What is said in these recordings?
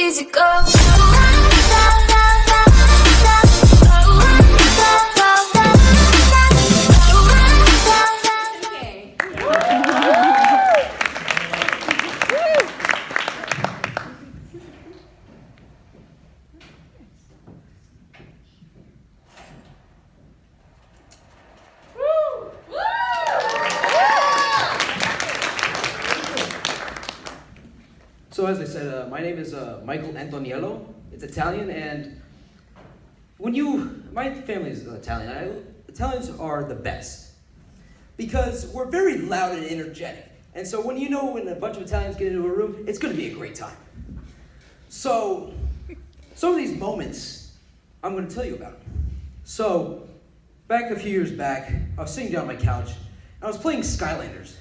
easy go. So as I said, my name is Michael Antoniello. It's Italian, and my family is Italian. Italians are the best because we're very loud and energetic. And so when a bunch of Italians get into a room, it's going to be a great time. So some of these moments, I'm going to tell you about. So back a few years back, I was sitting down on my couch, and I was playing Skylanders,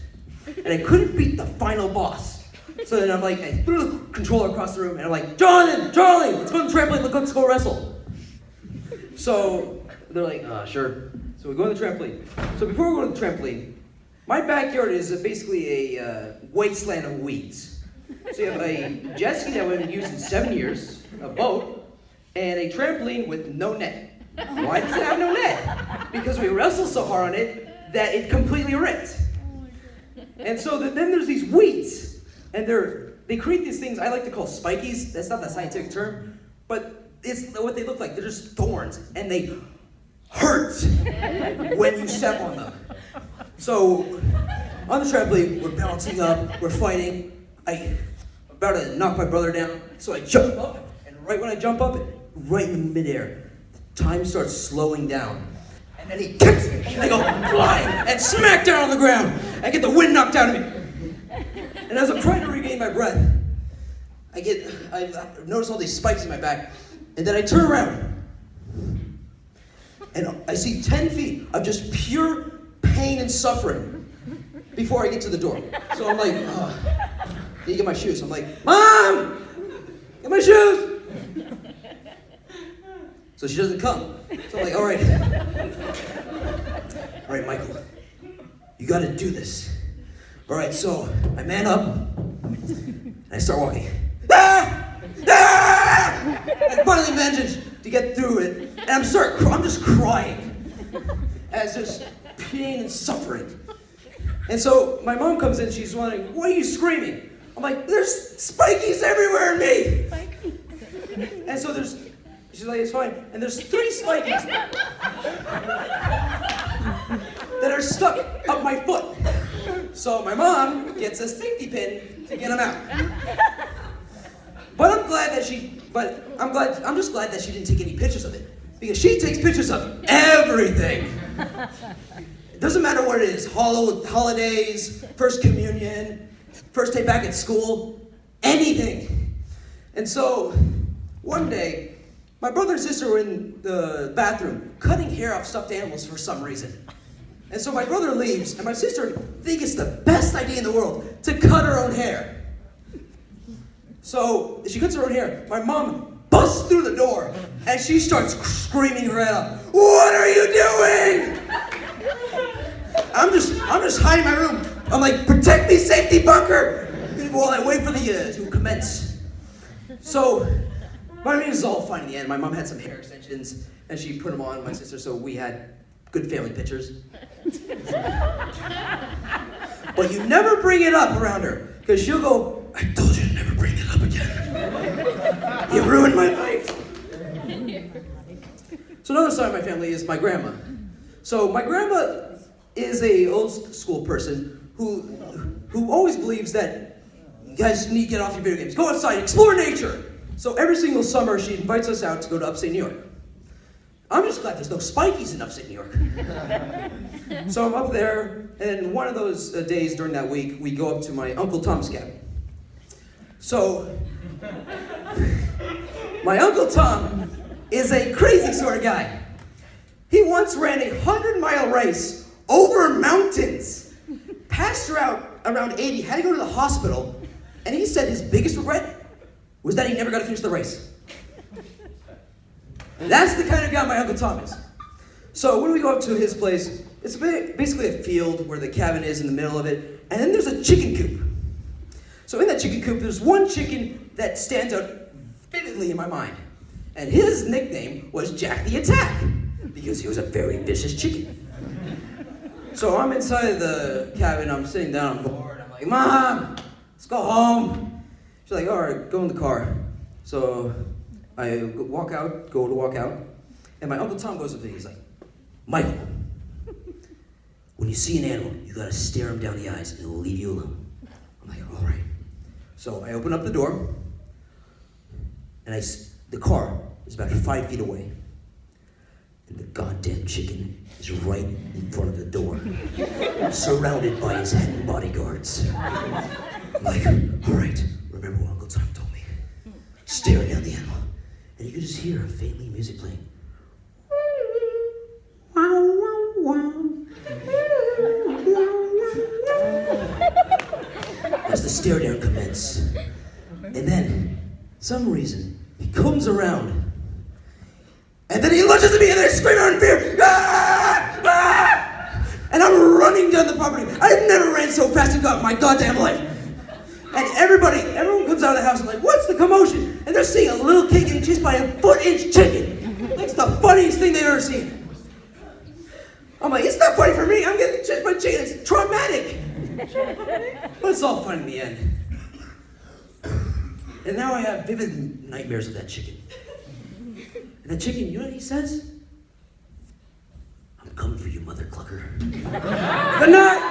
and I couldn't beat the final boss. So then I threw the controller across the room, and I'm like, Charlie, let's go on the trampoline, let's go wrestle. So they're like, sure. So we go on the trampoline. So before we go to the trampoline, my backyard is basically a wasteland of weeds. So you have a jet ski that we've been using 7 years, a boat, and a trampoline with no net. Why does it have no net? Because we wrestled so hard on it that it completely ripped. And so then there's these weeds. And they create these things I like to call spikies. That's not the scientific term, but it's what they look like. They're just thorns, and they hurt when you step on them. So on the trampoline, we're bouncing up, we're fighting. I'm about to knock my brother down, so I jump up, and right when I jump up, right in midair, time starts slowing down. And then he kicks me, and I go flying and smack down on the ground. I get the wind knocked out of me. And as I'm trying to regain my breath, I notice all these spikes in my back, and then I turn around, and I see 10 feet of just pure pain and suffering before I get to the door. So I'm like, I need to get my shoes. I'm like, Mom, get my shoes. So she doesn't come. So I'm like, all right, Michael, you got to do this. All right, so I man up, and I start walking. I finally managed to get through it, and I'm just crying as there's pain and suffering. And so my mom comes in, she's wondering, why are you screaming? I'm like, there's spikies everywhere in me. And so she's like, it's fine. And there's 3 spikies that are stuck up my foot. So my mom gets a safety pin to get them out. I'm just glad that she didn't take any pictures of it, because she takes pictures of everything. It doesn't matter what it is, holidays, first communion, first day back at school, anything. And so one day, my brother and sister were in the bathroom cutting hair off stuffed animals for some reason. And so my brother leaves, and my sister thinks it's the best idea in the world to cut her own hair. So she cuts her own hair. My mom busts through the door, and she starts screaming her head up. What are you doing? I'm just hiding in my room. I'm like, protect me, safety bunker, while I wait for the to commence. So my meeting is all fine in the end. My mom had some hair extensions, and she put them on my sister, so we had good family pictures. But you never bring it up around her, because she'll go, I told you to never bring it up again. You ruined my life. So another side of my family is my grandma. So my grandma is a old school person who always believes that you guys need to get off your video games. Go outside, explore nature. So every single summer she invites us out to go to upstate New York. I'm just glad there's no spikies in upstate New York. So I'm up there, and one of those days during that week, we go up to my Uncle Tom's cabin. So, my Uncle Tom is a crazy sort of guy. He once ran a 100-mile race over mountains, passed her out around 80, had to go to the hospital, and he said his biggest regret was that he never got to finish the race. That's the kind of guy my Uncle Tom is. So when we go up to his place, it's basically a field where the cabin is in the middle of it, and then there's a chicken coop. So in that chicken coop, there's one chicken that stands out vividly in my mind. And his nickname was Jack the Attack, because he was a very vicious chicken. So I'm inside the cabin, I'm sitting down, I'm bored, I'm like, Mom, let's go home. She's like, all right, go in the car. So I go to walk out, and my Uncle Tom goes up to me, he's like, Michael, when you see an animal, you gotta stare him down the eyes and it'll leave you alone. I'm like, all right. So I open up the door, and the car is about 5 feet away. And the goddamn chicken is right in front of the door, surrounded by his head and bodyguards. I'm like, all right, remember what Uncle Tom told me. Stare down the animal, and you can just hear faintly music playing. As the stare down commences, and then, some reason, he comes around, and then he lunges at me, and I scream out in fear, ah! Ah! And I'm running down the property. I've never ran so fast in my goddamn life. And everyone comes out of the house and like, what's the commotion? And they're seeing a little kid getting chased by a foot-inch chicken. It's the funniest thing they've ever seen. I'm like, it's not funny for me. I'm getting chased by a chicken. It's traumatic. But it's all fun in the end. And now I have vivid nightmares of that chicken. And that chicken, you know what he says? I'm coming for you, mother clucker. Good night!